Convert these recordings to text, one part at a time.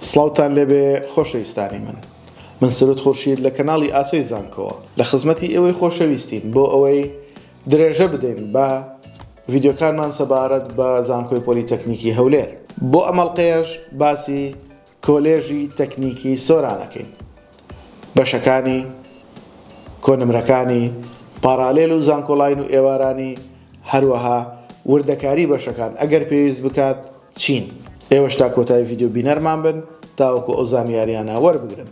سڵاوتان لێبێ خۆشەویستانی من سرود خورشید لە کەناڵی ئاسۆی زانکۆوە لە خزمەتی ئێوەی خۆشەویستین بۆ ئەوەی درێژە بدەین بە ڤیدیۆکانمان سەبارەت بە زانکۆی پۆلیتەکنیکی هەولێر. بۆ ئەمەڵقەیەش باسی کۆلێژی تەکنیکی سۆرانەکەین، بەشەکانی کۆنمرەکانی پارالێل و زانکۆڵاین و ئێوارانی، هەروەها وردەکاری بەشەکان ئەگەر پێویست بکات چین. ئێوەش تا کۆتایی ڤیدیۆ بینەرمان بن تاوەکو ئەو زانیاریانە وەربگرن.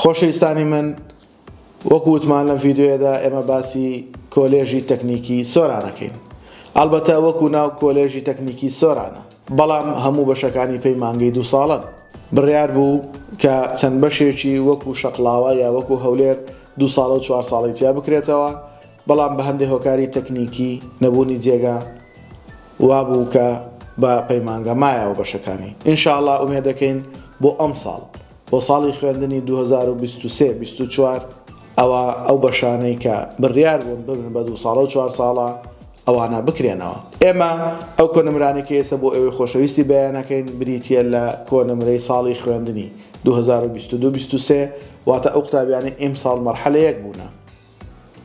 خۆشەویستانی من، وەکو وتمان لەم ڤیدیۆیەدا ئێمە باسی کۆلێژی تەکنیکی سۆرانەکەین. ئەلبەتە وەکو ناو کۆلێژی تەکنیکی سۆرانە، بەڵام هەموو بەشەکانی پێی مانگەی 2 ساڵن. بڕیار بوو کە چەند بەشێکی وەکو شەقڵاوە یا وەکو هەولێر 2 ساڵ و 4 ساڵی تیا بکرێتەوە، بەڵام بە هەندێک هۆکاری تەکنیکی نەبوونی جێگا وابوو کە بە پەیمانگە مایەوە بەشەکانی. ئینشاءڵڵا ئومێد دەکەین بۆ ئەم ساڵ، بۆ ساڵی خوێندنی 2023-24 ئەوە ئەو بەشانەی کە بڕیار بوون ببن بە 2 ساڵە و 4 ساڵە ئەوانە بکرێنەوە. ئێمە ئەو کۆنمرانێکی ئێستا بۆ ئێوەی خۆشەویستی بەیانەکەین بریتە لە کۆنمرەی ساڵی خوێندنی 2022-23 واتە ئەو قوتابیانی ئیم ساڵ مەرحەلە یەک بوونە.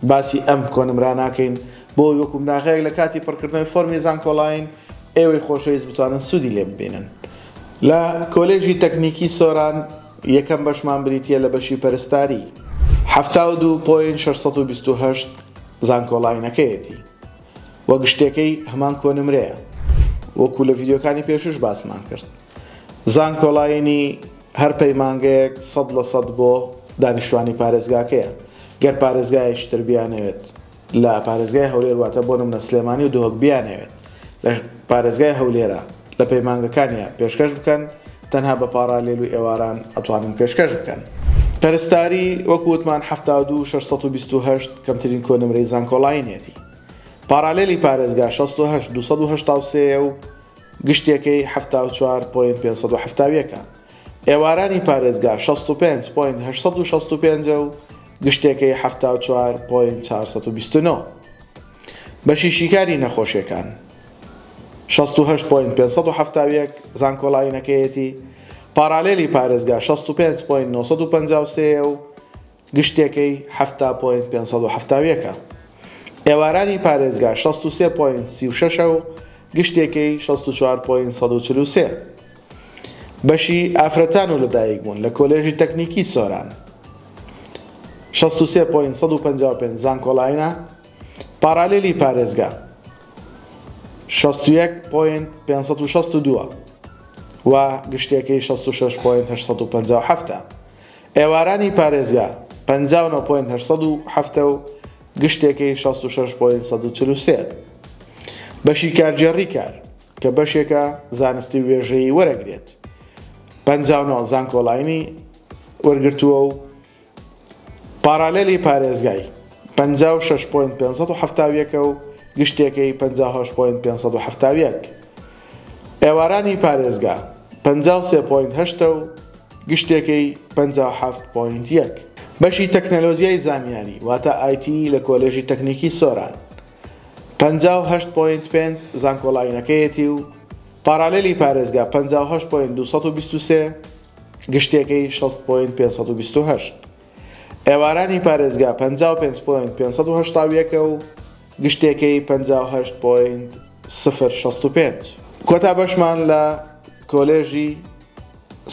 باسی ئەم کۆنمراناکەین بۆ وەکو ناغەیەک لە کاتی پڕکردنەوەی فۆرمی زانکۆڵاین ئێوەی خۆشەویست بتوانن سوودی لێ ببینن. لە کۆلێژی تەکنیکی سۆران یەکەم بەشمان بریتە لە بەشی پەرستاری 72.628 زانکۆڵاینەکەیەتی، وە گشتەکەی هەمان کۆنمرەیە وەکو لە ڤیدیۆکانی پێشوش باسمان کرد. زانکۆڵاینی هەر پەیمانگەیەک 100% بۆ دانیشتوانی پارێزگاکەیە. گەر پارێزگایشتر بیانەوێت لە پارێزگای هەولێر واتە بۆ نمونە سلێمانی و دۆهۆک بیانەوێت لە پارێزگای هەولێرە لە پەیمانگەکانیە پێشکەش بکەن، تەنها بە پارالێل و ئێواران ئەتوانن پێشکەش بکەن. پەرستاری وەکو وتمان 72.628 کەمترین کۆنمرەی زانکۆڵاینێتی. پارالێلی پارێزگا 68.283 و گشتێکەی 74.571. ئێوارانی پارێزگا 65.865 و گشتێکەی 74.429. بەشی شیکاری نەخۆشیەکان 68.571 زانکۆڵاینەکەیەتی. پارالێلی پارێزگا 65.953 و گشتێکەی 70.571. ئێوارانی پارێزگا 63.36 و گشتێکەی 64.143. بەشی ئافرەتان و لەدایکبوون لە کۆلێژی تەکنیکی سۆران 63.155 زانکۆڵاینە. پارالێلی پارێزگا 61.562 و گشتێکەی 66.857. ئێوارانی پارێزگا 59.807 و گشتێکەی 66.143. بەشی کارگێڕی کار کە بەشێکە زانستی وێژەیی وەرەگرێت 59 زانکۆڵاینی وەرگرتووە و پارالێلی پارێزگای 56.571 و گشتێکەی 58.571. ئێوارانی پارێزگا 53.8 و گشتێکەی 57.1. بەشی تەکنەلۆژیای زانیاری واتە IT لە کۆلێژی تەکنیکی سۆران 58.5 زانکۆڵاینەکەیەتی و پارالێلی پارێزگا 58.223 گشتێکەی 6.528. ئێوارانی پارێزگا 55.581 و گشتێکەی 58.065. کۆتا بەشمان لە کۆلێژی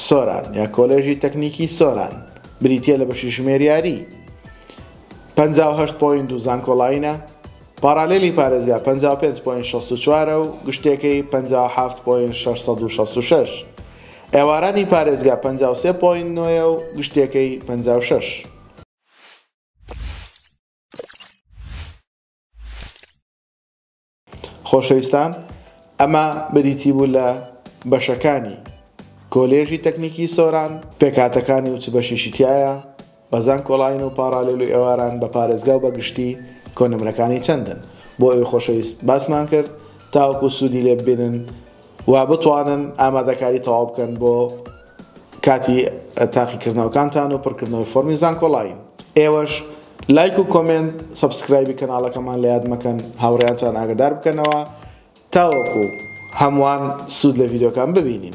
سۆران یا کۆلێژی تەکنیکی سۆران بریتە لە بەشی ژمێریاری 58.2 زانکۆڵاینە. پارالێلی پارێزگا 55.64 و گشتێکەی 57.666. ئێوارانی پارێزگا 53.9 و گشتێکەی 56. خۆشەویستان، ئەمە بریتی بوو لە بەشەکانی کۆلێژی تەکنیکی سۆران، پێکاتەکانی و چ بەشیشی تایە بە زانکۆڵاین و پارالێل و ئێواران بە پارێزگا و بەگشتی کۆنمرەکانی چەندن. بۆ ئەوی خۆشەویست باسمان کرد تاوەکو سوودی لێ ببینن و بتوانن ئامادەکاری تەواو بکەن بۆ کاتی تاقیکردنەوەکانتان و پڕکردنەوەی فۆرمی زانکۆڵاین. ئێوەش لايك و كومنت سبسكرايب كنالا كمان لياد مكان هاوريان سان اگدار بكنوا تاوكو هموان سود لفيديو كان ببينين